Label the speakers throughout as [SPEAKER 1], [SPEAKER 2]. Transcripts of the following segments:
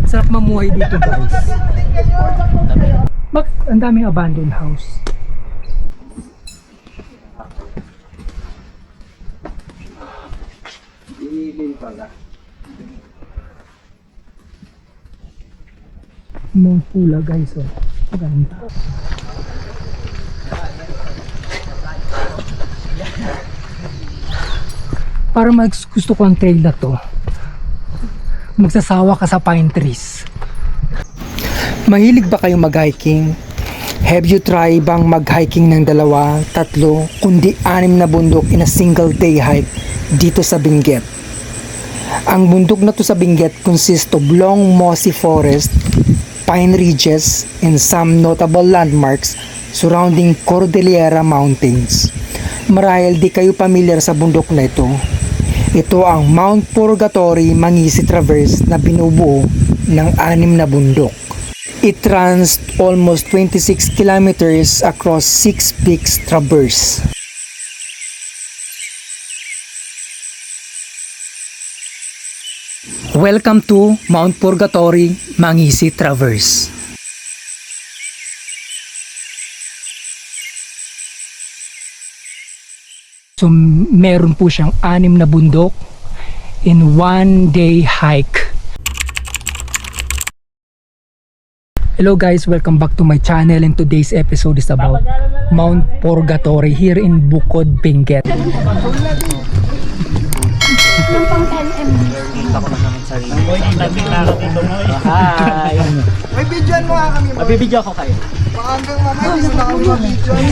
[SPEAKER 1] Sarap mamuhay dito, guys. Bakit ang daming abandoned house? Mount Pula, guys, oh. Maganda. Para gusto ko ang trail na to, magsasawa ka sa pine trees. Mahilig ba kayong mag-hiking? Have you tried bang mag-hiking ng 2, 3, kundi 6 na bundok in a single day hike dito sa Benguet? Ang bundok na to sa Benguet consists of long mossy forest, pine ridges, and some notable landmarks surrounding Cordillera Mountains. Marahil di kayo pamilyar sa bundok na ito. Ito ang Mount Purgatory Mangisi Traverse na binubuo ng 6 na bundok. It runs almost 26 kilometers across 6 peaks traverse. Welcome to Mount Purgatory Mangisi Traverse. So meron po siyang 6 na bundok in 1 day hike. Hello guys, welcome back to my channel, and today's episode is about Mount Purgatory here in Bukod, Benguet.
[SPEAKER 2] Yung pang 10 MB.
[SPEAKER 3] Kita ko na naman sarili. Hi!
[SPEAKER 4] May videoan mo nga kami, boy.
[SPEAKER 3] Mabibidyo ako kayo.
[SPEAKER 4] Baka hanggang mamaya, hindi na kami mabidyoan.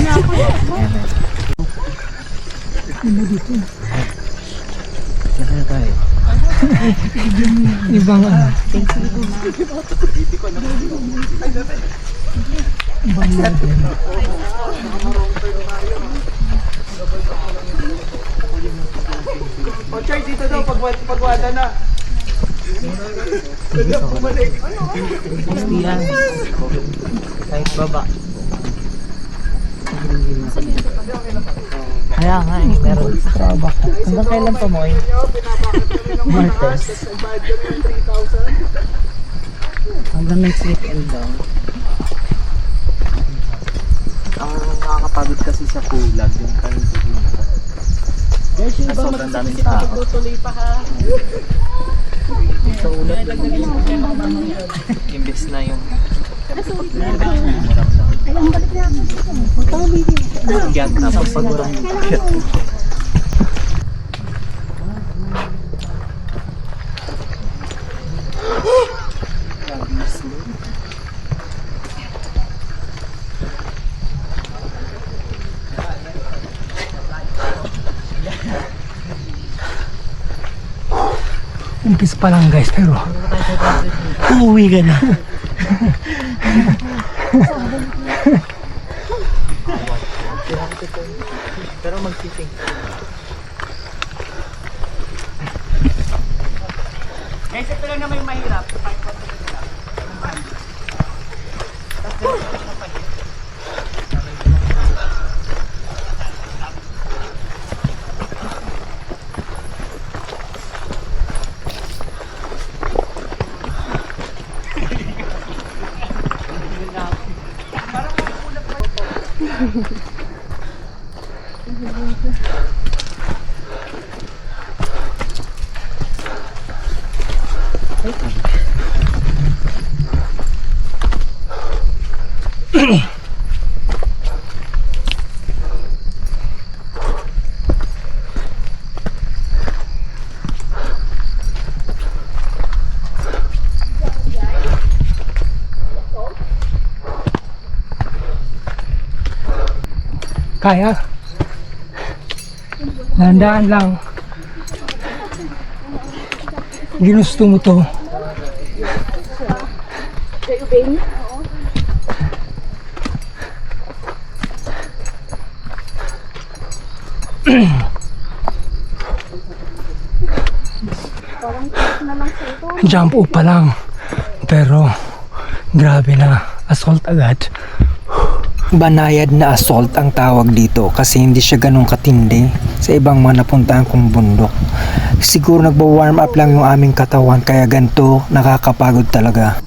[SPEAKER 3] Nasaan tayo?
[SPEAKER 1] Ibang ano. Ibang level.
[SPEAKER 4] O, Char, dito daw, pagwada na. Bumalik.
[SPEAKER 3] Yan. Kahit baba. Kaya nga eh, meron Starbuck. Hanggang kailan pa mo eh? Martes. Hanggang next weekend daw. Ang nakakapagod kasi sa kulag, yung kanito dito. Na sobrang daming tao. Sa ulat lang imbes na yung Gyan, tapos pagurang
[SPEAKER 1] Umpis pa lang guys, pero
[SPEAKER 3] uuwi ka na. Pero mag-sitting. Guys, ito lang naman yung mahirap.
[SPEAKER 1] kaya. Landaan lang. Ginusto mo to. Jump up pa lang. Pero grabe na. Assault agad.
[SPEAKER 5] Banayad na assault ang tawag dito kasi hindi siya ganun katindi.
[SPEAKER 1] sa ibang mga napuntahan kong bundok. Siguro nagbo-warm up lang yung aming katawan kaya ganito nakakapagod talaga.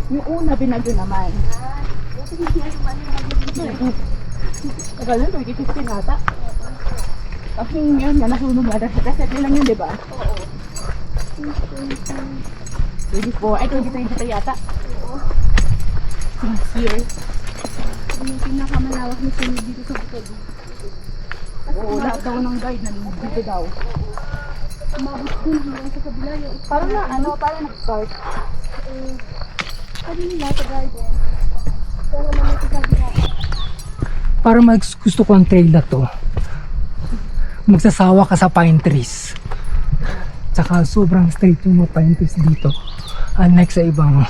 [SPEAKER 2] Yung una, binagyo naman. Tagal na, 2015 nata. Tapos yung yun nga, nasunog na. Reset nyo lang yun, di ba? Oo. 24, ay 2023 yata. Oo. Last year. Yung pinakamalawak na sunod dito sa bukod. Oo, lahat daw ng guide na dito daw. Umabot dun hanggang sa kabila yung parang na, ano, parang nag-start. Sabi nila sa garden. Pero naman sa kabila.
[SPEAKER 1] Para gusto ko ang trail na to, magsasawa ka sa pine trees. Tsaka sobrang straight yung mga pine trees dito. Unlike sa ibang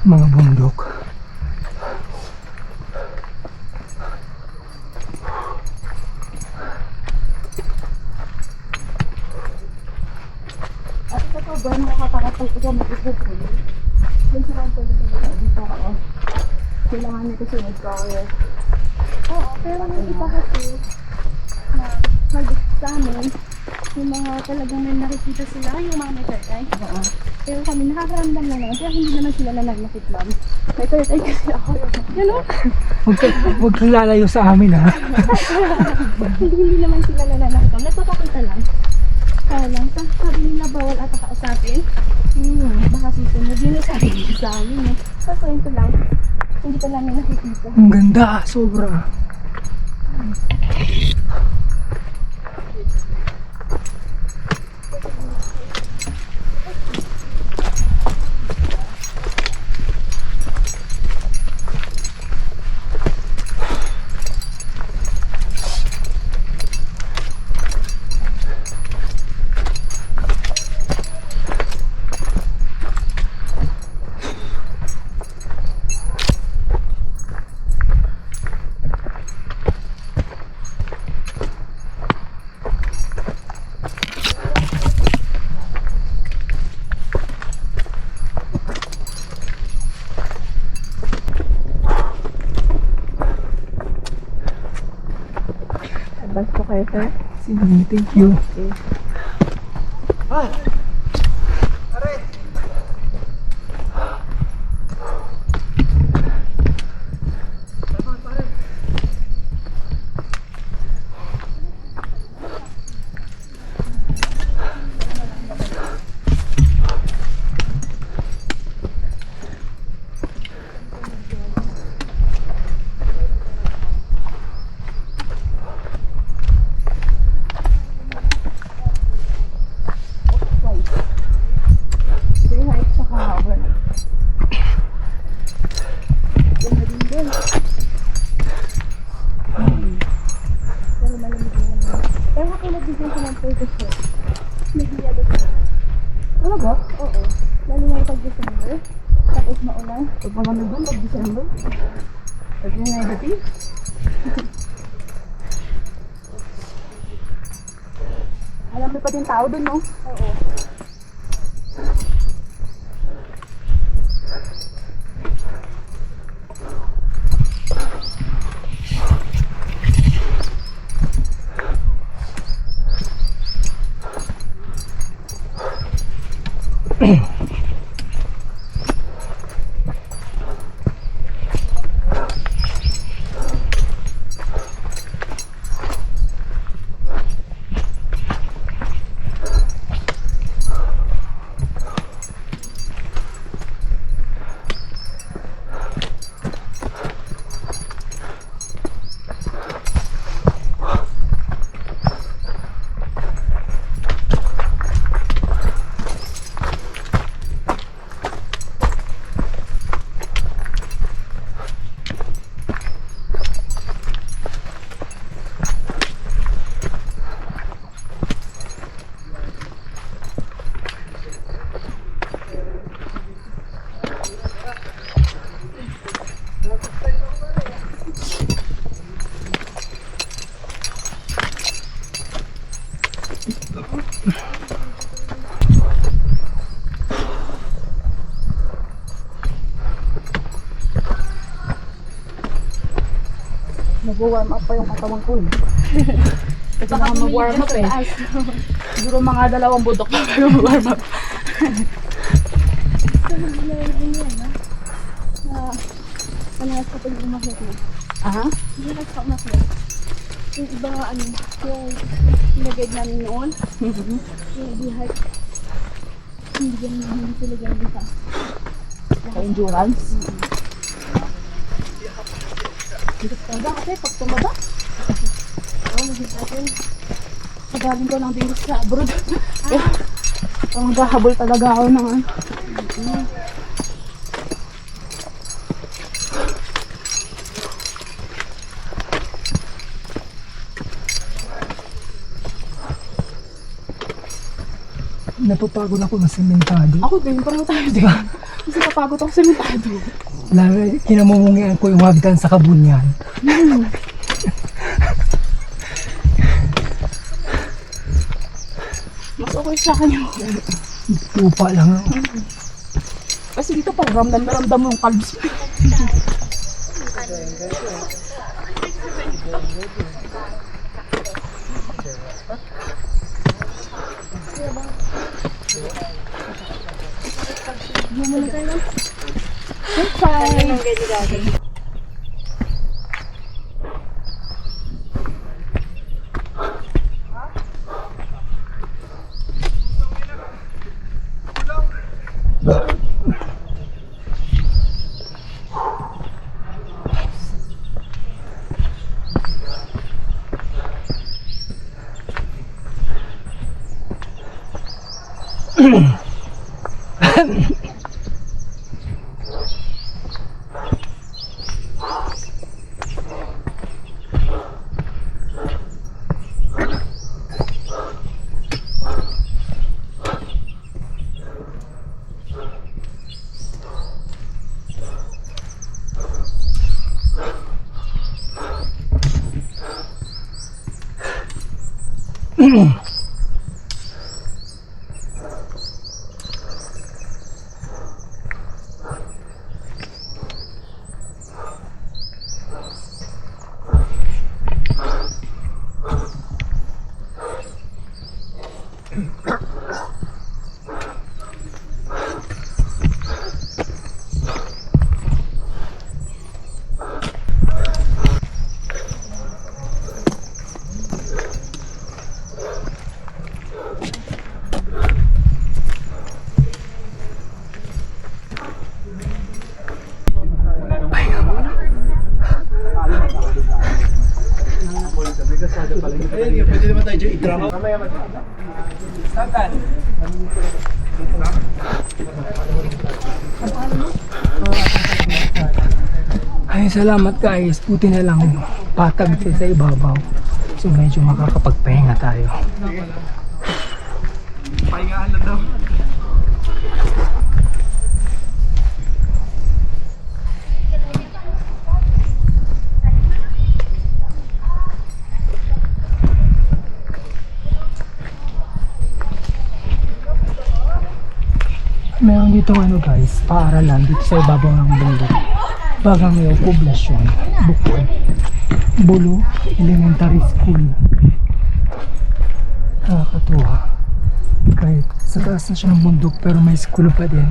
[SPEAKER 1] mga bundok.
[SPEAKER 2] At ito to, ba, nakakatakatay ito mag-isip ko. Doon sa kanto dito ako. Kailangan nito sunod ko ako. Oo, pero yung iba kasi na mag-examine, yung mga talagang may nakikita sila, yung mga may third eye. Pero kami nakakaramdam na naman, pero hindi naman sila nalagnakit lang. May third eye kasi ako. Gano'n?
[SPEAKER 1] Huwag kang lalayo sa amin ha.
[SPEAKER 2] Hindi naman sila nalagnakit lang. Nagpapakita lang. Kaya lang, sabi nila bawal ata kausapin. Baka susunod yun yung sabi nila sa amin eh. Sa kwento lang, hindi pa namin nakikita.
[SPEAKER 1] Ang ganda, sobra.
[SPEAKER 2] Advance po kayo, sir.
[SPEAKER 1] Sige, thank you.
[SPEAKER 2] Very high sa kahaba. Yung na din din. Pero malamig na naman. Pero ako nagbigay ko ng purpose ko. Nag-yellow ko. Ano ba? Oo. Lalo na yung pag-December. Tapos maulan. Pag malamig doon, pag-December. Pag yung negative. Alam mo pa din tao doon, no? Oo. Mag-warm up pa yung katawan ko eh. Kasi baka mag-warm up eh. Siguro mga 2 budok na kayo mag-warm up.
[SPEAKER 5] Panahas ko pag umakit na.
[SPEAKER 2] Aha.
[SPEAKER 5] Hindi ka sa umakit. Yung iba ano, yung nag-guide namin noon, yung di-hike. Hindi sila ganyan sa.
[SPEAKER 2] Ka-endurance. Hirap talaga kasi pag tumaba.
[SPEAKER 5] Oo, mahirap natin.
[SPEAKER 2] Pagaling ko ng dilis sa abroad. Ang gahabol talaga ako ng ano.
[SPEAKER 1] Napapagod ako ng sementado.
[SPEAKER 2] Ako din, pareho tayo din. Kasi kapagod ako sa mentado.
[SPEAKER 1] Lalo, kinamumungian ko yung hagdan sa kabunyan.
[SPEAKER 2] Mas okay sa akin yung
[SPEAKER 1] Lupa lang ako.
[SPEAKER 2] kasi dito pag ramdam na ramdam mo yung kalbs.
[SPEAKER 4] Ayun, pwede naman tayo dyan i-drama.
[SPEAKER 1] Ay, salamat guys. Buti na lang patag siya sa ibabaw. So medyo makakapagpahinga tayo.
[SPEAKER 4] Pahingaan lang daw.
[SPEAKER 1] Meron dito ano guys, paaralan dito sa ibabaw ng bundok. Bagang may poblasyon, Bukod, Bulu Elementary School. Nakakatuwa. Kahit sa taas na siya ng bundok pero may school pa din.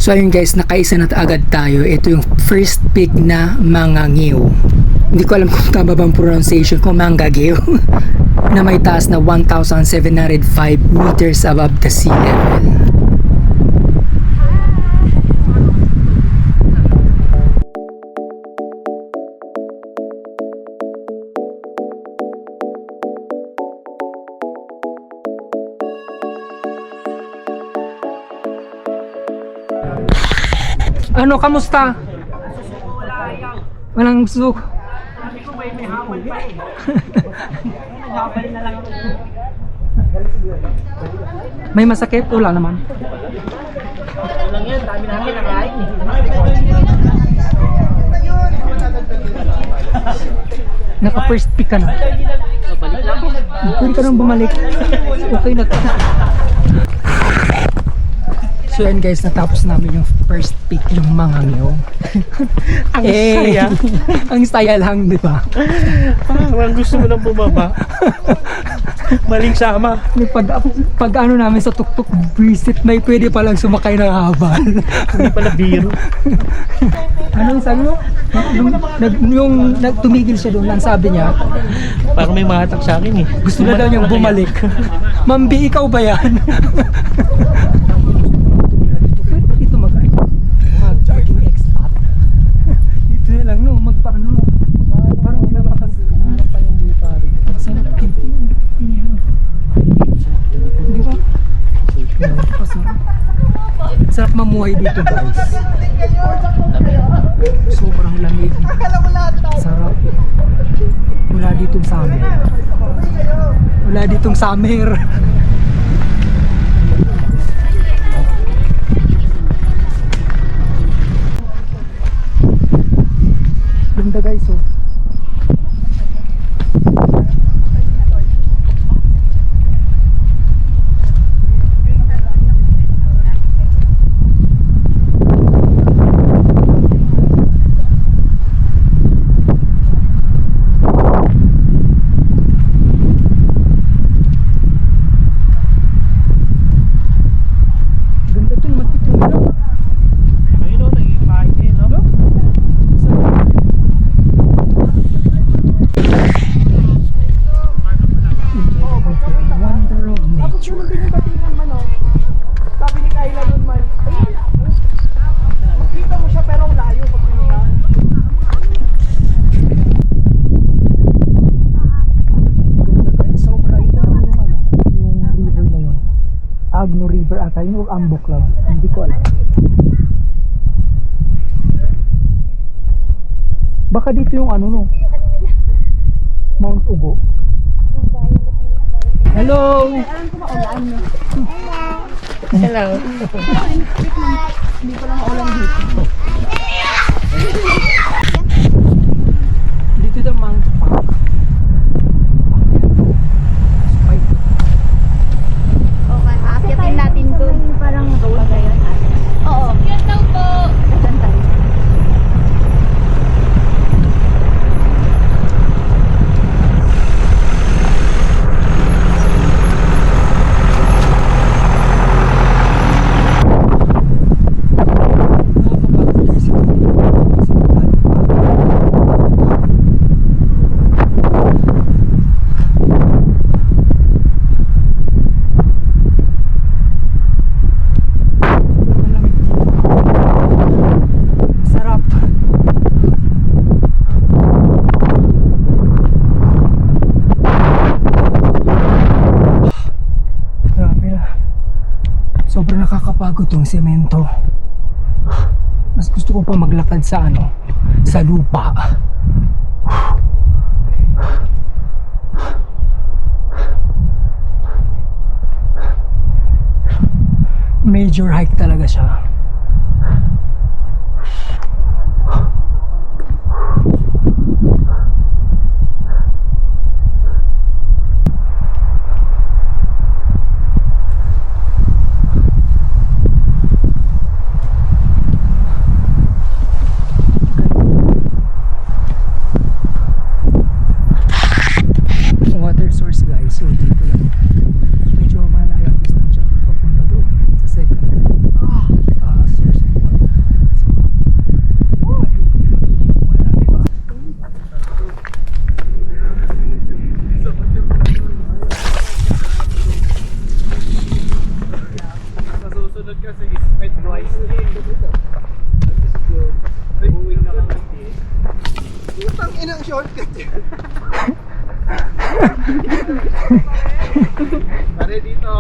[SPEAKER 1] So ayun guys, nakaisa na agad tayo. Ito yung first peak na Mangangiw. Hindi ko alam kung tama bang pronunciation ko, Mangangiw. Na may taas na 1,705 meters above the sea level. Ano, kamusta? Walang suko. May masakit? Wala naman. Naka first pick ka na. Pwede ka nang bumalik. Okay na. So yan guys, natapos namin yung first pick yung mga nyo.
[SPEAKER 3] Ang saya.
[SPEAKER 1] Ang saya lang, di ba?
[SPEAKER 3] Parang gusto mo nang bumaba. Maling sama.
[SPEAKER 1] Pag ano namin sa tuktok, visit, may pwede palang sumakay ng habal.
[SPEAKER 3] Hindi pala biro.
[SPEAKER 1] Ano yung sabi mo? Yung tumigil siya doon, ang sabi niya,
[SPEAKER 3] Parang may mahatak sa akin eh.
[SPEAKER 1] gusto na daw niyang bumalik. Mambi, ikaw ba yan? Pwede dito mag-jogging expat. Dito na lang, no? Magpaano? Parang napakas... Sarap dito. Di ba? Sarap mamuhay dito, guys. Sobrang lamig. Sarap. Wala ditong summer. Wala ditong summer. Ganda guys, oh. Ganda to, matitulog.
[SPEAKER 3] Ayun o, naging bahay eh, no?
[SPEAKER 1] Wonder of nature.
[SPEAKER 2] Tingnan man, oh. Sabi ni Kayla doon man, ayun, makita mo siya pero ang layo pag pinuntahan.
[SPEAKER 1] Ganda guys, sobra ito yung ano, yung river na yun. Agno River ata, yung Ambok lang. Hindi ko alam. Baka dito yung ano no, Mount Ugo. Hello!
[SPEAKER 3] Hello.
[SPEAKER 1] Dito daw Mount Park.
[SPEAKER 5] Okay, aakyatin natin dun. Parang road ba yun? Oo. Yan daw po. Saan tayo?
[SPEAKER 1] Sarap. Grabe na. Sobrang nakakapagod tong semento. Mas gusto ko pa maglakad sa ano, sa lupa. Major hike talaga siya. Water source guys, so dito lang. Medyo malayo ang distansya papunta doon sa second source of water. So, mag-iipon muna lang, diba?
[SPEAKER 3] Susunod kasi is pet wisely. Uwi na lang hindi.
[SPEAKER 4] Putang inang shortcut.
[SPEAKER 3] Pare dito.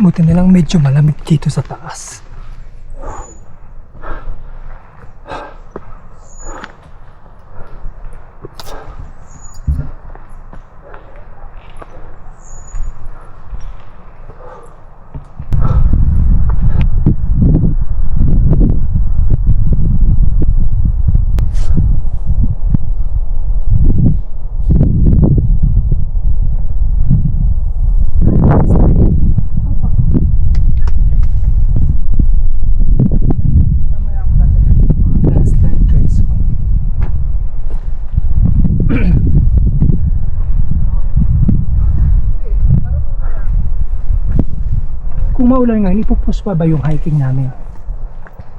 [SPEAKER 1] Buti na lang medyo malamig dito sa taas. Landslide guys. Kung maulan nga, ipupus pa ba yung hiking namin?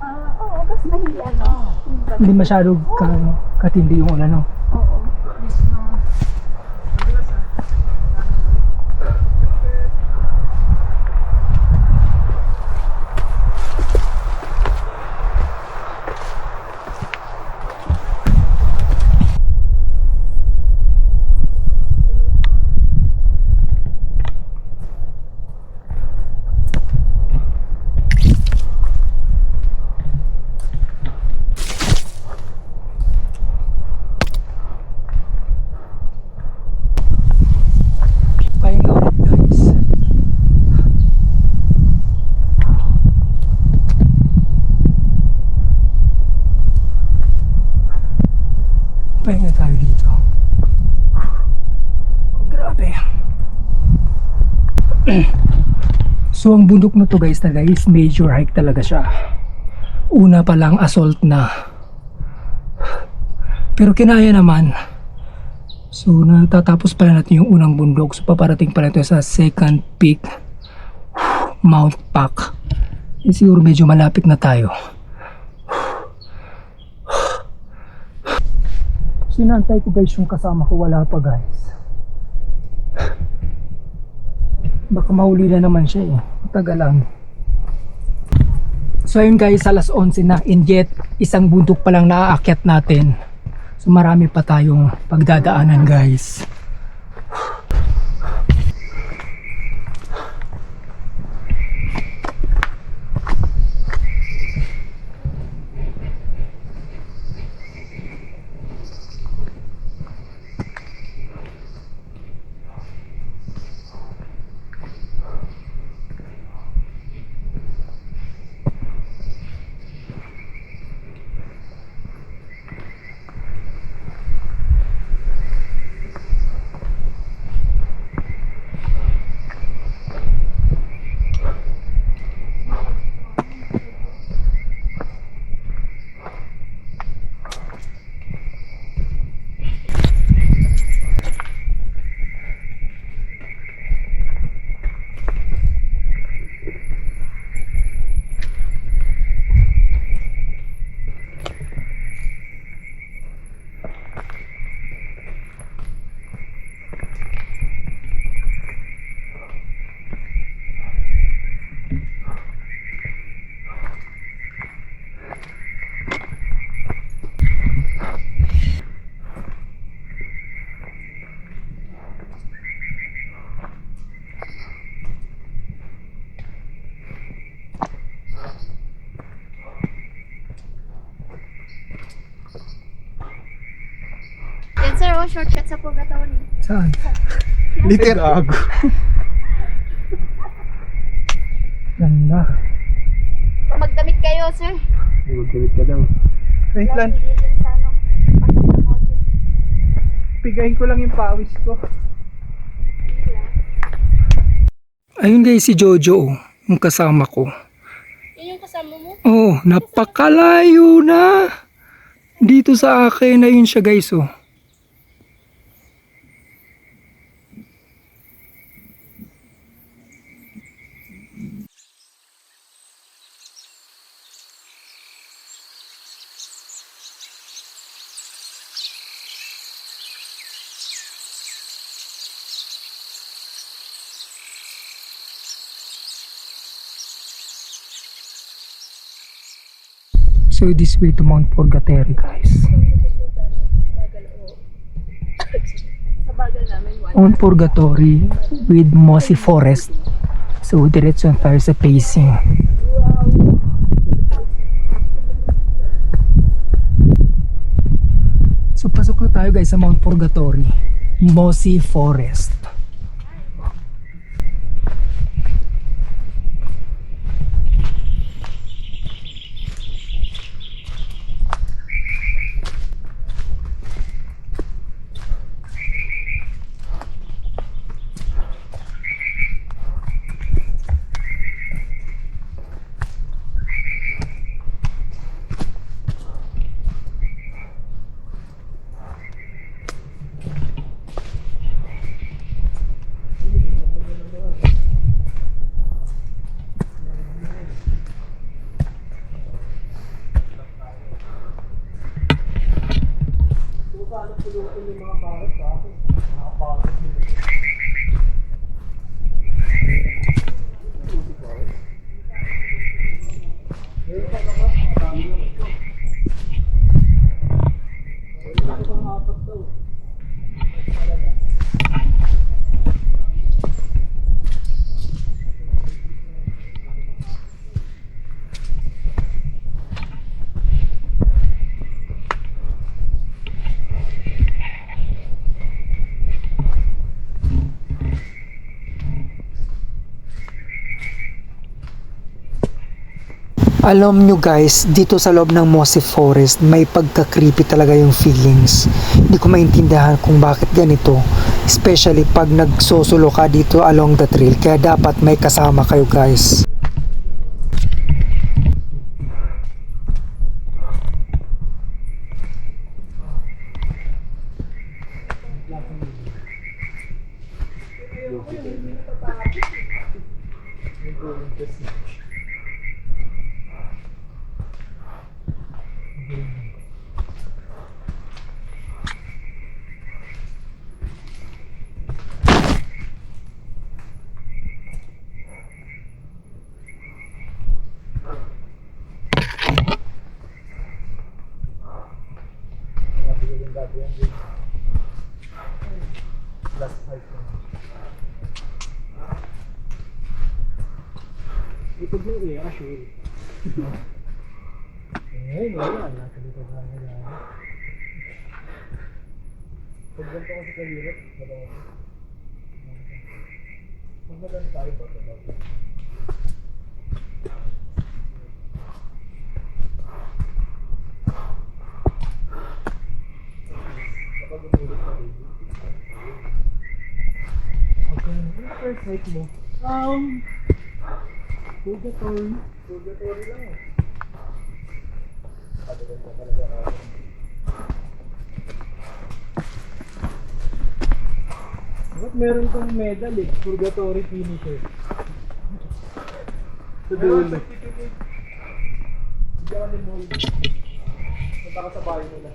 [SPEAKER 2] Oo, kasi mahiya, no?
[SPEAKER 1] Hindi masyado katindi yung ulan, no?
[SPEAKER 2] Oo.
[SPEAKER 1] Pahinga ulit guys. Pahinga tayo dito. Grabe. So ang bundok na to guys talaga is major hike talaga siya. Una pa lang assault na. Pero kinaya naman. So natatapos pala natin yung unang bundok. So paparating pala ito sa second peak, Mount Pak. Siguro medyo malapit na tayo. Sinantay ko guys yung kasama ko, wala pa guys. Baka mahuli na naman siya eh. Matagal lang. So ayun guys, alas 11 na and yet isang bundok pa lang naaakyat natin. So marami pa tayong pagdadaanan guys.
[SPEAKER 2] Yan sir, oh, shortcut sa Purgatory.
[SPEAKER 1] Saan?
[SPEAKER 3] Literal.
[SPEAKER 1] Ganda.
[SPEAKER 2] Magdamit kayo, sir.
[SPEAKER 3] Magkabit ka daw.
[SPEAKER 4] Wait lang,
[SPEAKER 2] Lagi dyan sa ano. Pagkakamote.
[SPEAKER 4] pigayin ko lang yung pawis ko.
[SPEAKER 1] Ayun guys si Jojo, oh, yung kasama ko.
[SPEAKER 2] Yun yung kasama mo?
[SPEAKER 1] Oh, napakalayo na. Dito sa akin na yun siya guys, oh. So this way to Mount Purgatory guys. Mount Purgatory with mossy forest. So, diretso tayo sa pacing. So, pasok na tayo guys sa Mount Purgatory. Mossy Forest. Alam nyo guys, dito sa loob ng Mossy Forest, may pagka-creepy talaga yung feelings. Hindi ko maintindihan kung bakit ganito. Especially pag nagsusulo ka dito along the trail. Kaya dapat may kasama kayo guys.
[SPEAKER 3] Ipag mo eh, assure. Ngayon, wala. Nakalipag na nila. Pag ganito kasi kahirap, marami. Pag maganda tayo ba ito? Kapag umulit ka rin. Okay, ano first night mo? Purgatory. Purgatory lang eh. Pagaganda talaga ako. Ba't meron kang medal eh? Purgatory finisher. Sa dulo. Hindi ako ni Mold. Punta ka sa bahay nila.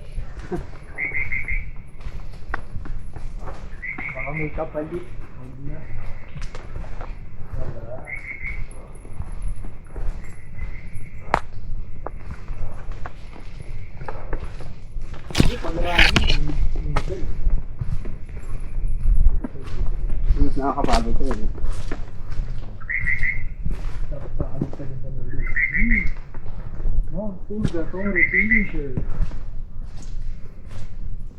[SPEAKER 3] Baka may kapalit. Hindi na. Wala.
[SPEAKER 4] Mas nakakapagod ito eh.
[SPEAKER 3] Dapat paanod ka din sa nilo. Mount Purgatory finisher.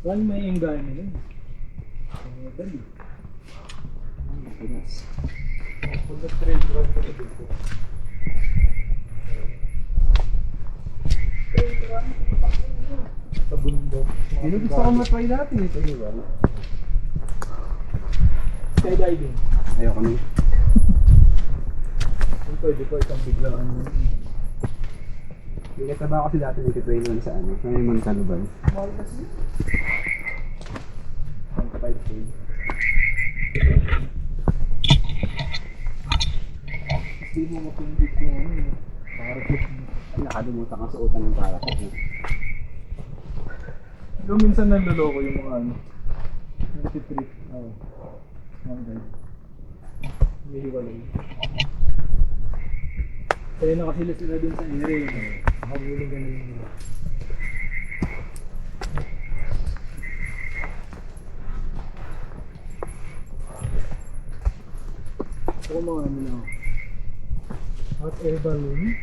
[SPEAKER 3] Saan may yung gaya nila eh? Ang dali.
[SPEAKER 4] Pinas.
[SPEAKER 3] Pag trail run ka na dito. Sa bundok.
[SPEAKER 4] Yun ang gusto ko matry natin ito, di ba?
[SPEAKER 3] Skydiving.
[SPEAKER 4] Ayoko na.
[SPEAKER 3] Kung pwede pa isang biglaan mo.
[SPEAKER 4] May kataba kasi dati nag-train lang sa ano, sa may Montalban.
[SPEAKER 3] Mahal kasi.
[SPEAKER 4] Ang kapay train.
[SPEAKER 3] Hindi mo mapindit yung ano eh. Parachute mo.
[SPEAKER 4] Nakalimutan ka sa utang ng parachute mo.
[SPEAKER 3] Doon minsan nanloloko yung mga ano. Nag-trip. Oo. Mga guys. Humihiwalay. Kaya nakasila sila dun sa area. Nakabulong ganun nila. Hot air balloon.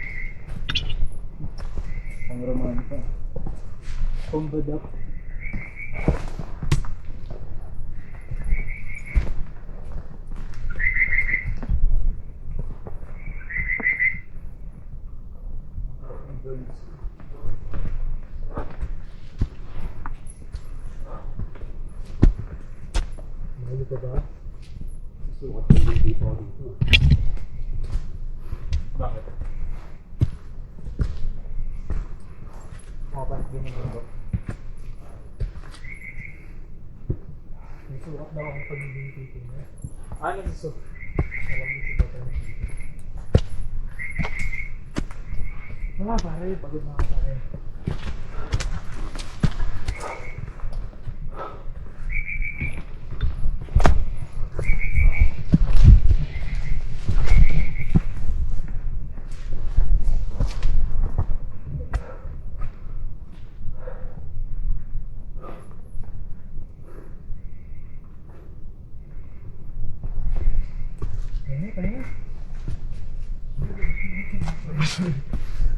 [SPEAKER 3] Ang romansa. Pumbadak. Ano pa ba?
[SPEAKER 4] Susukat ko yung dito dito.
[SPEAKER 3] Bakit? Makapalit din naman ba? May sukat daw akong pagiging titin niya. Ano gusto? Alam mo si Bata ng titin. Mga pare, pagod na ako pare. Kaya?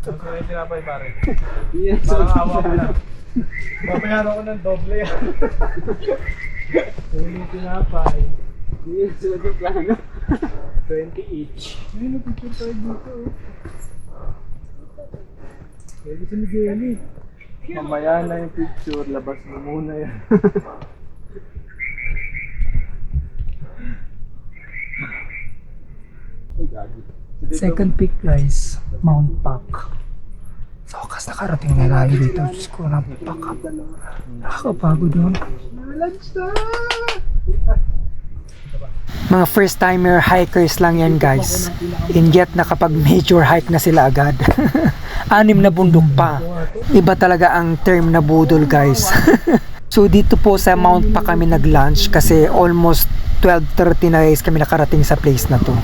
[SPEAKER 3] Ang kaya yung tinapay pare.
[SPEAKER 4] Yes,
[SPEAKER 3] Parang awa ko lang. Papayaran ko ng doble yan. Kaya yung tinapay.
[SPEAKER 4] yes, so yung plano.
[SPEAKER 3] 20 each. Ayun, nag-picture tayo dito. Kaya gusto ni Jenny. Mamaya na yung picture, labas mo muna yan.
[SPEAKER 4] Uy, gagi.
[SPEAKER 1] Second peak guys, Mount Pak. So, kas nakarating na tayo dito. Diyos ko, nakakapagod yun. Mga first timer hikers lang yan guys. And yet nakapag major hike na sila agad. 6 na bundok pa. Iba talaga ang term na budol guys. So dito po sa Mount Pak kami nag-lunch kasi almost 12:30 na guys kami nakarating sa place na to.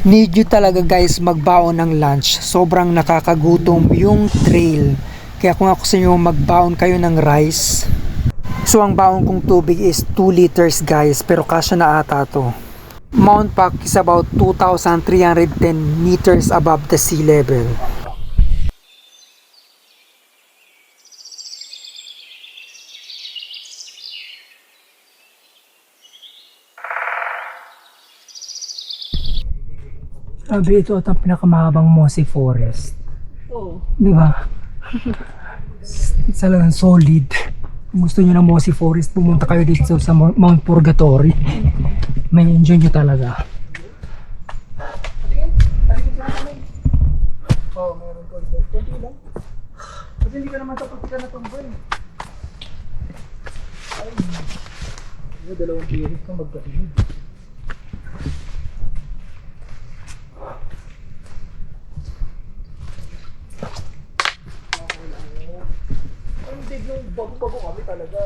[SPEAKER 1] Need you talaga guys magbaon ng lunch. Sobrang nakakagutom yung trail. Kaya kung ako sa inyo magbaon kayo ng rice. So ang baon kong tubig is 2 liters guys, pero kasya na ata to. Mount Pak is about 2,310 meters above the sea level. Sabi ito at ang pinakamahabang mossy forest.
[SPEAKER 5] Oo.
[SPEAKER 1] Di ba? Talagang solid. Kung gusto nyo ng mossy forest, pumunta kayo dito sa Mount Purgatory. May enjoy nyo talaga.
[SPEAKER 3] Oo, meron konti. Konti lang. Kasi hindi ka naman tapos ka na tumbay. Ay, may dalawang piris kang magkasunod. Ang big nung bago-bago kami talaga.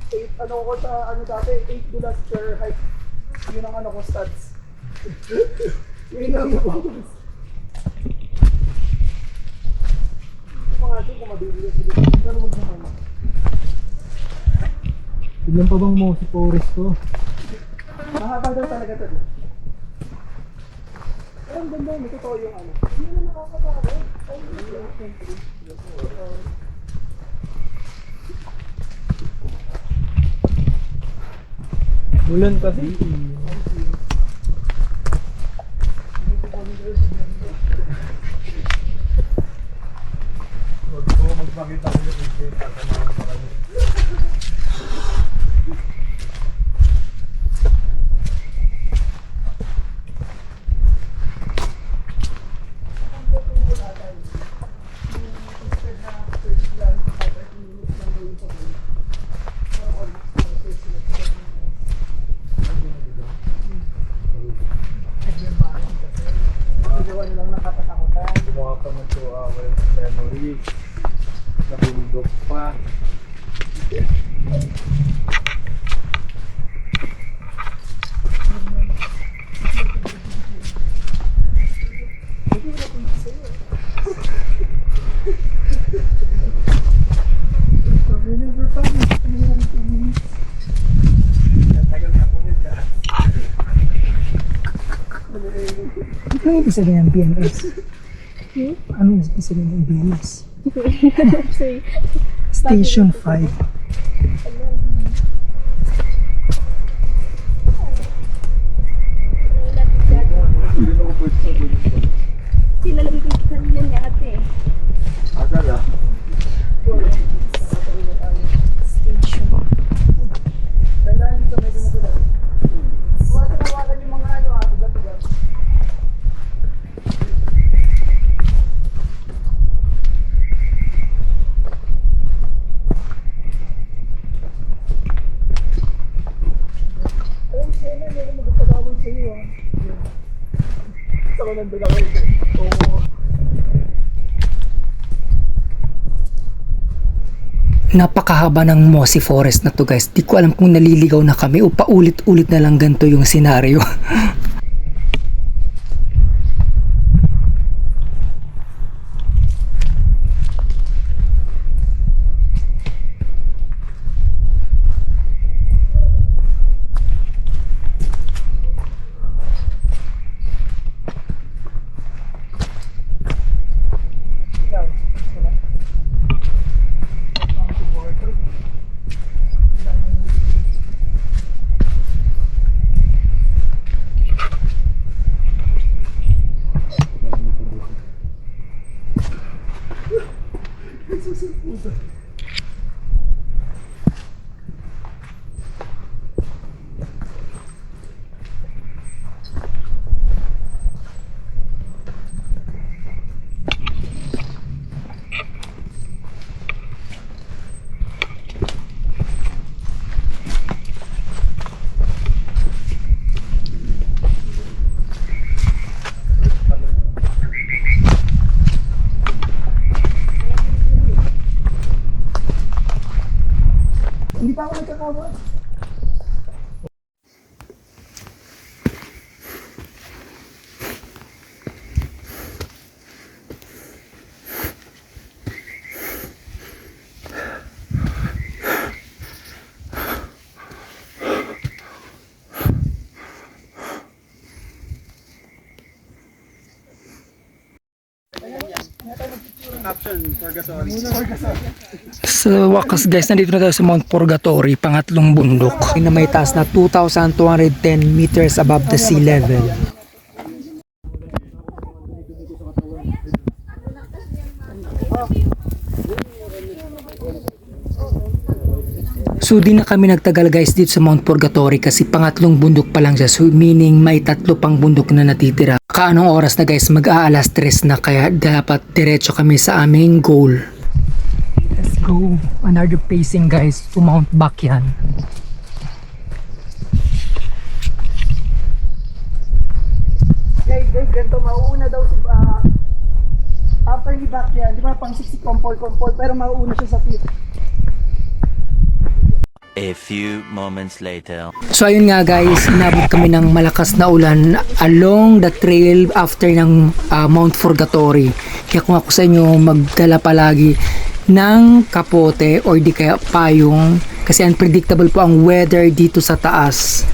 [SPEAKER 3] 8, ano ko sa, ano dati, $8 per hike. Yun ang ano ko stats. Yun ang bonus. Mga ito, kung mabibigyan sila. Pero huwag naman.
[SPEAKER 1] Bigyan pa bang mossy forest to?
[SPEAKER 3] Mahaba daw talaga ito. Pero ang ganda, may totoo yung ano. Hindi na nakakapagod. Ay, hindi.
[SPEAKER 1] Bulan kasi.
[SPEAKER 3] Magpakita ko yung video. Tatanawan pa kami. Gumawa pa ng 2 hours memory. Nabundok pa. Tagal na po nito.
[SPEAKER 1] Ano ibig sabihin ng BMS? Ano ibig sabihin ng BMS?
[SPEAKER 5] Say,
[SPEAKER 1] Station 5.
[SPEAKER 5] Sinalabi ko kanina ni ate.
[SPEAKER 4] Akala.
[SPEAKER 5] Station.
[SPEAKER 3] Tandaan dito, medyo magulat. Huwag tinawagan yung mga ano, ugat-ugat. Ayun, kailan meron magpagawin sa'yo, ah. Saka nandun ako ito. Oo.
[SPEAKER 1] Napakahaba ng Mossy Forest na to guys. Di ko alam kung naliligaw na kami o paulit-ulit na lang ganito yung senaryo.
[SPEAKER 3] Hindi pa ako nagkakawa.
[SPEAKER 4] Caption, Purgatory.
[SPEAKER 1] Sa wakas guys, nandito na tayo sa Mount Purgatory, pangatlong bundok na may taas na 2,210 meters above the sea level. So di na kami nagtagal guys dito sa Mount Purgatory kasi pangatlong bundok pa lang siya. So meaning may tatlo pang bundok na natitira. Kaanong oras na guys, mag-aalas 3 na kaya dapat diretso kami sa aming goal. Let's go. Another pacing guys to Mount Bakyan.
[SPEAKER 3] Guys, ganito, mauuna daw si after ni Bakyan, di ba pang 60 compol, pero mauuna siya sa field.
[SPEAKER 6] A few moments later.
[SPEAKER 1] So ayun nga guys, inabot kami ng malakas na ulan along the trail after ng Mount Purgatory. Kaya kung ako sa inyo, magdala palagi ng kapote or di kaya payong kasi unpredictable po ang weather dito sa taas.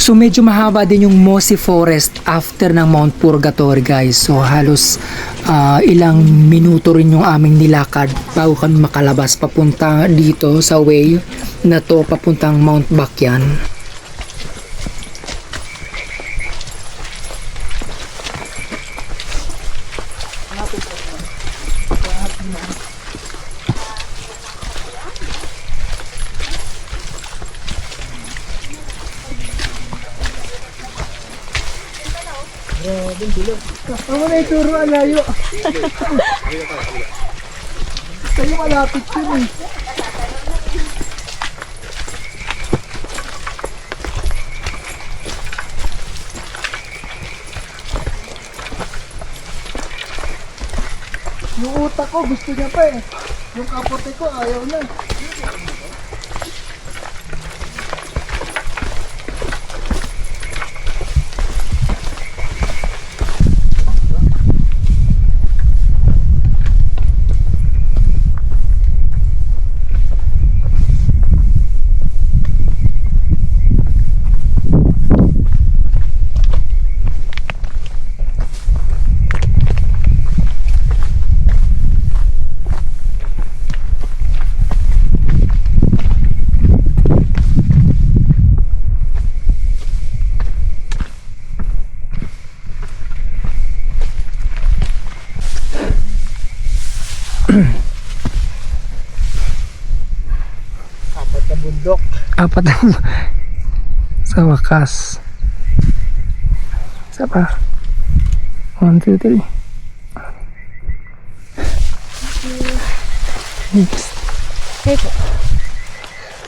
[SPEAKER 1] So medyo mahaba din yung Mossy Forest after ng Mount Purgatory guys. So halos ilang minuto rin yung aming nilakad bago kami makalabas papunta dito sa way na to papuntang Mount Bakyan.
[SPEAKER 3] Ako na ituro ang layo. Sa'yo malapit yun eh. Yung utak ko gusto niya pa eh. Yung kapote ko ayaw na. Apat na bundok.
[SPEAKER 1] Apat na sa wakas. Isa pa. 1, 2, 3. Next.
[SPEAKER 5] Okay po.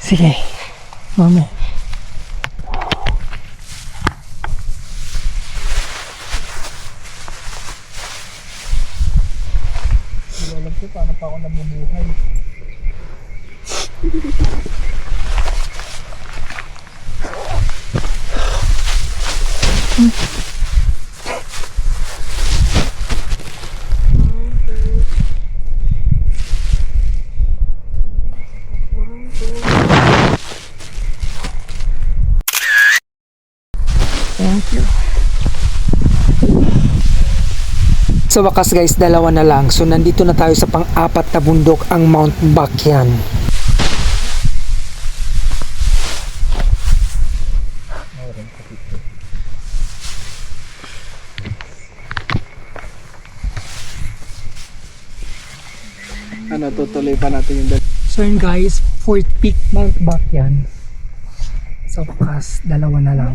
[SPEAKER 1] Sige. Mami.
[SPEAKER 3] Hindi ko alam ko paano pa ako namumuhay.
[SPEAKER 1] Thank you. Sa wakas guys, dalawa na lang. So nandito na tayo sa pang-apat na bundok, ang Mount Bakyan.
[SPEAKER 3] Ano, tutuloy pa natin yung
[SPEAKER 1] So yun guys, fourth peak Mount Bakyan. Sa wakas, dalawa na lang.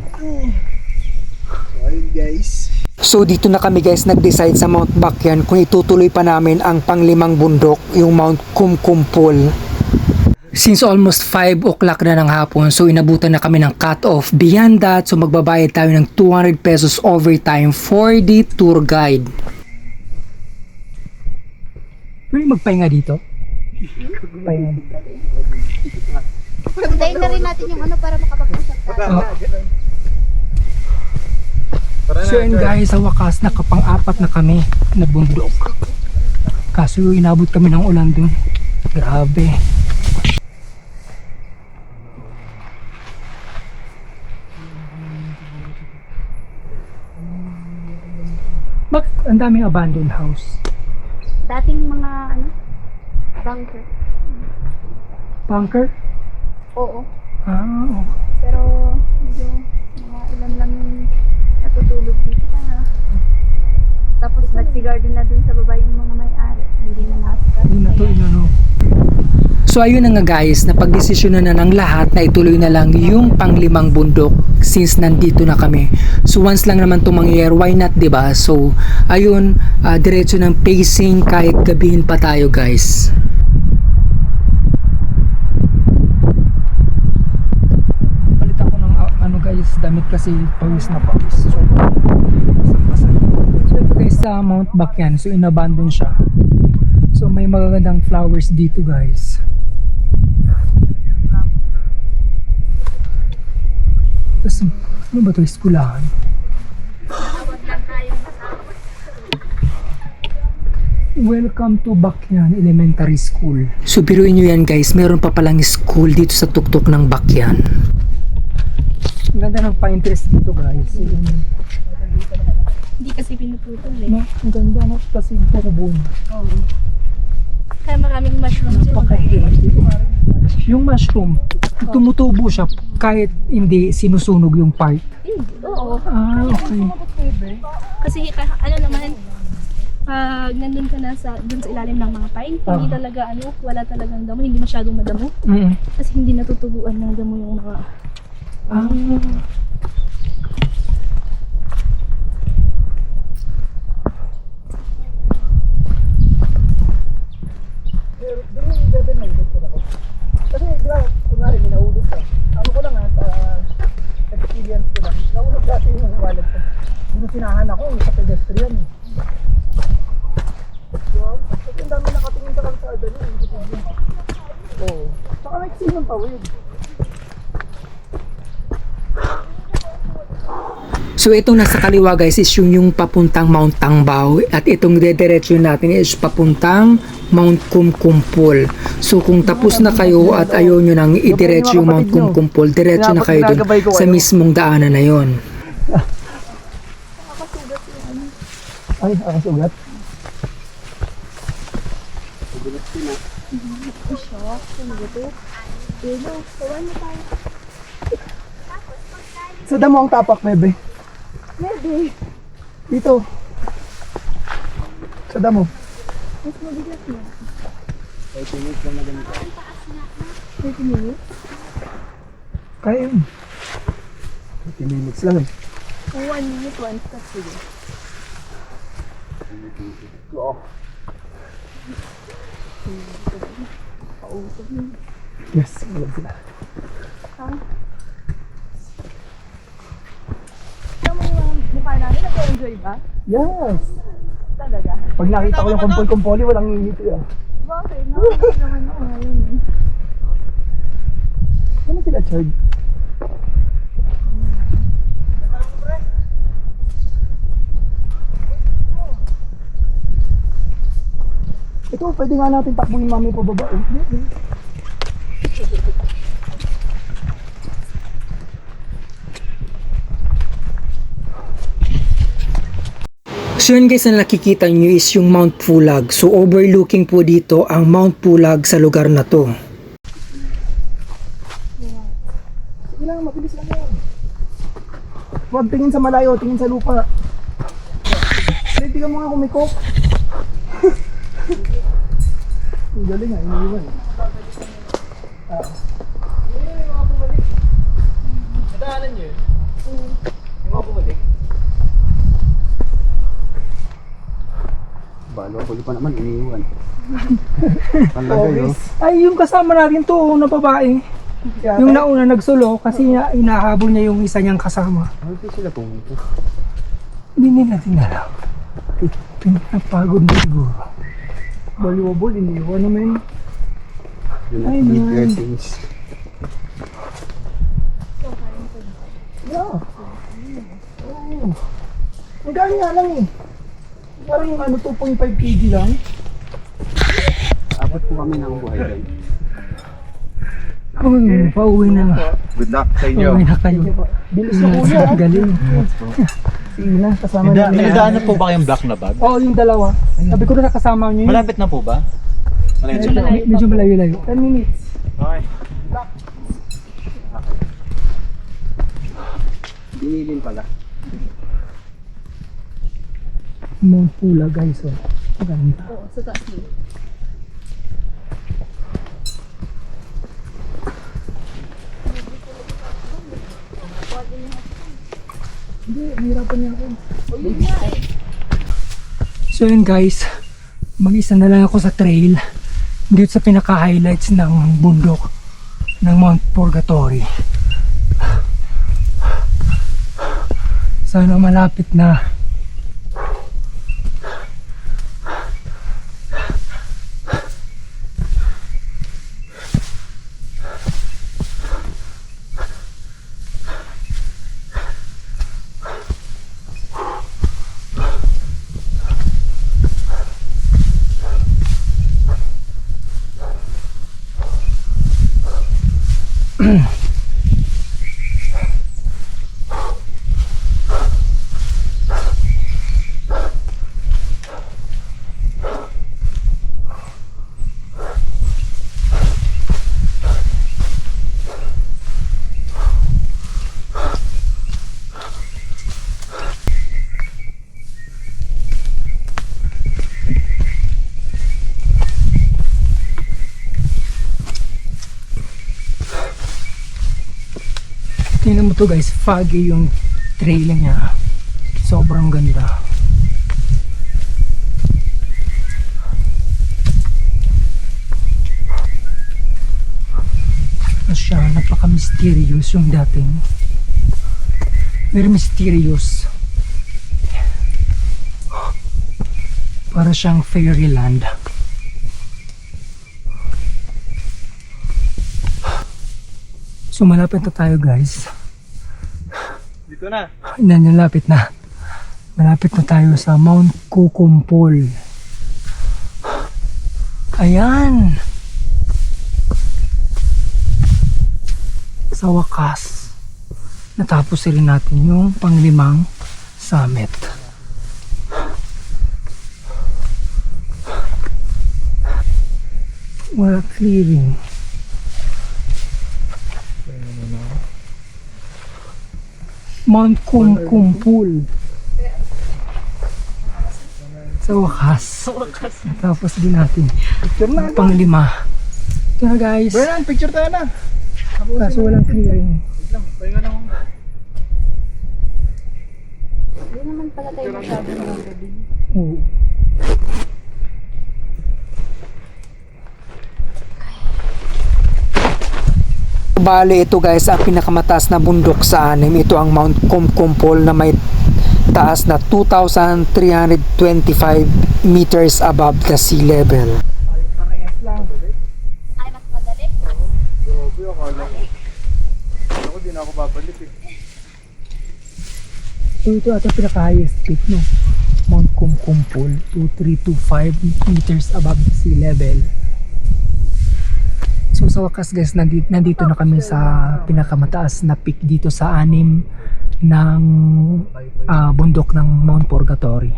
[SPEAKER 3] Ayun guys.
[SPEAKER 1] So dito na kami guys nag-decide sa Mount Bakyan kung itutuloy pa namin ang panglimang bundok, yung Mount Kumkumpol. Since almost 5 o'clock na ng hapon, so inabutan na kami ng cut-off. Beyond that, so magbabayad tayo ng 200 pesos overtime for the tour guide. Pwede magpahinga dito? Pahinga.
[SPEAKER 5] Hintayin na rin natin yung ano para makapag-usap tayo.
[SPEAKER 1] So yun guys, sa wakas nakapang-apat na kami na bundok. Kaso inabot kami ng ulan dun. Grabe. Bakit ang daming abandoned house?
[SPEAKER 5] Dating mga ano, bunker.
[SPEAKER 1] Bunker?
[SPEAKER 5] Oo.
[SPEAKER 1] Ah,
[SPEAKER 5] Pero medyo mga ilan lang yung natutulog dito. Kaya, tapos nagsigarden na dun sa baba yung mga may-ari. Hindi na nasa.
[SPEAKER 1] hindi na to inano. So ayun na nga guys, napagdesisyon na ng lahat na ituloy na lang yung panglimang bundok since nandito na kami. So once lang naman itong mangyayari, why not, diba? So ayun, diretso ng pacing kahit gabihin pa tayo guys. Palit ako ng ano guys, damit kasi pawis na pawis. So ito guys sa Mount Bakyan, so inabandon siya. So may magagandang flowers dito guys. Tapos ano ba ito? Eskulahan? Welcome to Bakyan Elementary School. So biruin nyo yan guys, meron pa palang school dito sa tuktok ng Bakyan. Ang ganda ng pine trees dito guys.
[SPEAKER 5] Hindi kasi pinuputol eh.
[SPEAKER 1] No, ang ganda na kasi pukubon.
[SPEAKER 5] Oo. Kaya maraming mushroom dyan.
[SPEAKER 1] Paka-healthy. Yung mushroom, tumutubo siya kahit hindi sinusunog yung part.
[SPEAKER 5] Oo.
[SPEAKER 1] Ah, okay.
[SPEAKER 5] Kasi ano naman, pag nandun ka na dun sa ilalim ng mga pine, hindi talaga wala talagang damo, hindi masyadong madamo. Kasi hindi natutubuan ng damo yung mga
[SPEAKER 3] Doon yung bebe na ulot ko na ko. Kasi kunwari minaulot ka. Ano ko lang experience ko lang. Naulot dati yung wallet ko. Binusinahan ako sa pedestrian. Diba? Kasi ang dami nakatingin sa kalsada niya. Oo. Saka nagsin yung tawid.
[SPEAKER 1] So itong nasa kaliwa guys is yung papuntang Mount Tangbao at itong dediretso natin is papuntang Mount Kumkumpol. So kung tapos na kayo at ayaw nyo nang idiretso yung Mount Kumkumpol, diretso na kayo dun sa mismong daanan na yon.
[SPEAKER 3] Ay, akasugat. Sa damo ang tapak, bebe.
[SPEAKER 5] Maybe.
[SPEAKER 3] Dito. Sa damo.
[SPEAKER 2] Mas mabigat na.
[SPEAKER 4] 30 minutes lang na ganito.
[SPEAKER 2] 30 minutes?
[SPEAKER 1] Kaya yun.
[SPEAKER 4] 30 minutes lang eh.
[SPEAKER 2] 1 minute, 1 step sige.
[SPEAKER 4] Oo.
[SPEAKER 2] Pausap mo.
[SPEAKER 1] Yes, alam sila.
[SPEAKER 2] Alam mo yung mukha namin, nag-enjoy ba?
[SPEAKER 1] Yes!
[SPEAKER 2] Talaga?
[SPEAKER 1] Pag nakita ko yung kumpol-kumpoli, walang ngingiti ah.
[SPEAKER 2] Bakit? Nakakita naman ako ngayon eh.
[SPEAKER 1] Ano sila, Chard? Ito, pwede nga natin takbuhin mami pababa eh. So yun guys, na nakikita nyo is yung Mount Pulag. So overlooking po dito ang Mount Pulag sa lugar na to. Sige lang, mabilis lang yan. Huwag tingin sa malayo, tingin sa lupa. Tingnan mo nga kung may coke. Ang galing nga, iniiwan.
[SPEAKER 3] Nadaanan niyo yun? Yung mga bumalik?
[SPEAKER 4] Balo ako pa naman, iniiwan. Palagay oh.
[SPEAKER 1] Ay, yung kasama natin to, na babae. Yung nauna nagsulo kasi inahabol niya yung isa niyang kasama.
[SPEAKER 4] Ano sila pumunta?
[SPEAKER 1] Hindi nila tinalaw. Pinapagod na siguro. Baliwabol, iniwan naman.
[SPEAKER 4] Do
[SPEAKER 1] Ay,
[SPEAKER 4] not leave
[SPEAKER 1] man.
[SPEAKER 4] your things.
[SPEAKER 1] Yeah. Oh. Ang gani nga lang eh. Parang yung 2.5 kg lang.
[SPEAKER 4] Abot po kami ng buhay doon.
[SPEAKER 1] Pauwi na nga.
[SPEAKER 4] Good luck sa
[SPEAKER 1] Pauwi na kayo. Bilis na kuya. Galing. Sige na, kasama na.
[SPEAKER 7] Nadaan na po ba kayong black na bag?
[SPEAKER 1] Oo, yung dalawa. Sabi ko na kasama nyo yun.
[SPEAKER 7] Malapit na po ba?
[SPEAKER 1] Medyo malayo-layo. 10 minutes.
[SPEAKER 7] Okay.
[SPEAKER 4] Binilin pala.
[SPEAKER 1] Mount Pula guys. Oh. Maganda.
[SPEAKER 2] Oo, sa taas mo.
[SPEAKER 1] Hindi, nahirapan niya ako. So yun guys, mag-isa na lang ako sa trail dito sa pinaka-highlights ng bundok ng Mount Purgatory. Sana malapit na. Tingnan mo to guys, foggy yung trail niya. Sobrang ganda. Siya, napaka-mysterious yung dating. Very mysterious. Para siyang fairyland. So malapit na tayo guys.
[SPEAKER 7] Dito na.
[SPEAKER 1] Yan yung lapit na. Malapit na tayo sa Mount Kukumpol. Ayan. Sa wakas, natapos rin natin yung panglimang summit. Wala clearing. Mount Kukumpol. Sa wakas. Tapos din natin.
[SPEAKER 3] Picture na.
[SPEAKER 1] Pang-5. Ito na guys.
[SPEAKER 3] Brian, picture tayo na.
[SPEAKER 1] Kaso walang clearing.
[SPEAKER 3] Pahinga lang.
[SPEAKER 2] Hindi naman pala tayo masyado ng gabi.
[SPEAKER 1] Oo. Bale, ito guys, ang pinakamataas na bundok sa anim. Ito ang Mount Kumkumpol na may taas na 2,325 meters above the sea level.
[SPEAKER 5] Ay, mas madali.
[SPEAKER 3] Grabe, akala ko. Ako, di na ako babalik eh.
[SPEAKER 1] So ito ata pinaka-highest peak, no? Mount Kumkumpol, 2,325 meters above the sea level. So sa wakas guys, nandito na kami sa pinakamataas na peak dito sa anim ng bundok ng Mount Purgatory.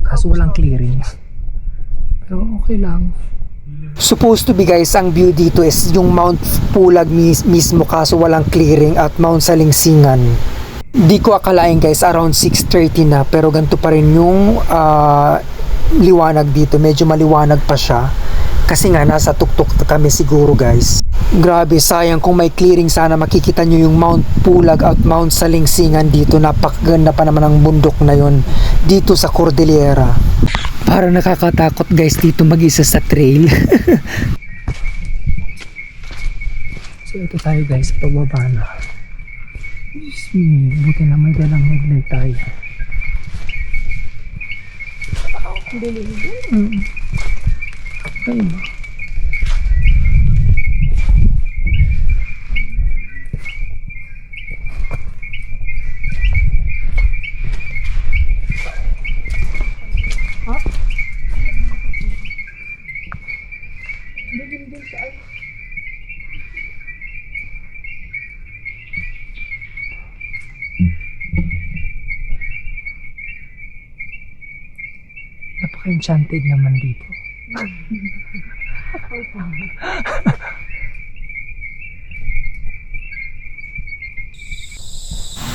[SPEAKER 1] Kaso walang clearing. Pero okay lang. Supposed to be guys, ang view dito is yung Mount Pulag mismo, kaso walang clearing, at Mount Salingsingan. Di ko akalain guys, around 6:30 na, pero ganito pa rin yung liwanag dito. Medyo maliwanag pa siya. Kasi nga nasa tuktok kami siguro guys. Grabe, sayang kung may clearing, sana makikita nyo yung Mount Pulag at Mount Salingsingan dito. Napakaganda pa naman ang bundok na yon dito sa Cordillera. Para nakakatakot guys dito mag-isa sa trail. So ito tayo guys, pababa na. Buti na may dalang headlight tayo. Ayun. Napaka-enchanted naman dito.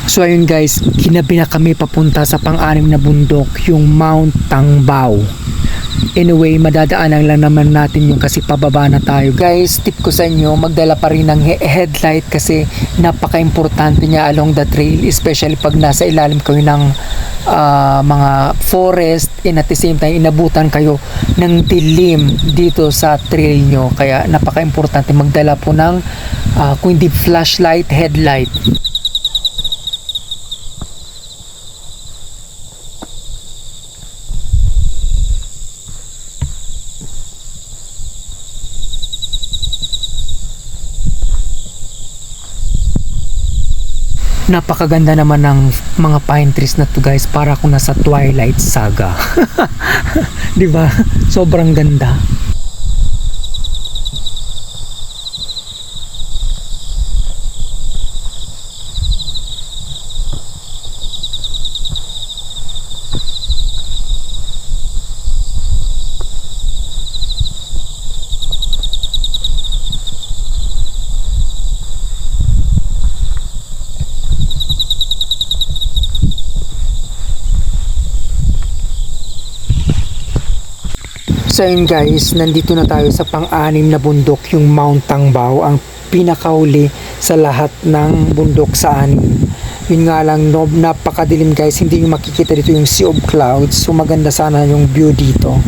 [SPEAKER 1] So ayun guys, kinabi na kami papunta sa pang-anim na bundok, yung Mount Tangbao. Anyway, madadaanan lang naman natin yung kasi pababa na tayo. Guys, tip ko sa inyo, magdala pa rin ng headlight kasi napaka-importante niya along the trail, especially pag nasa ilalim kayo ng mga forest, and at the same time inabutan kayo ng dilim dito sa trail nyo. Kaya napaka-importante magdala po ng kung hindi flashlight, headlight. Napakaganda naman ng mga pine trees na to guys, para kung nasa Twilight Saga. 'Di ba? Sobrang ganda. So yun guys, nandito na tayo sa pang-anim na bundok, yung Mount Tangbao, ang pinakauli sa lahat ng bundok sa anim. Yun nga lang, napakadilim guys, hindi nyo makikita dito yung sea of clouds, so maganda sana yung view dito.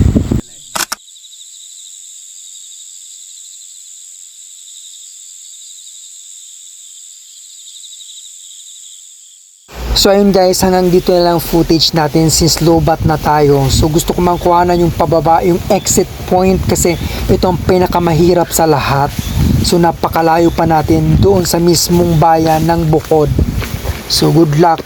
[SPEAKER 1] So ayun guys, hanggang dito na lang footage natin since lobat na tayo. So gusto ko mangkuhanan yung pababa, yung exit point, kasi ito ang pinakamahirap sa lahat. So napakalayo pa natin doon sa mismong bayan ng Bukod. So good luck.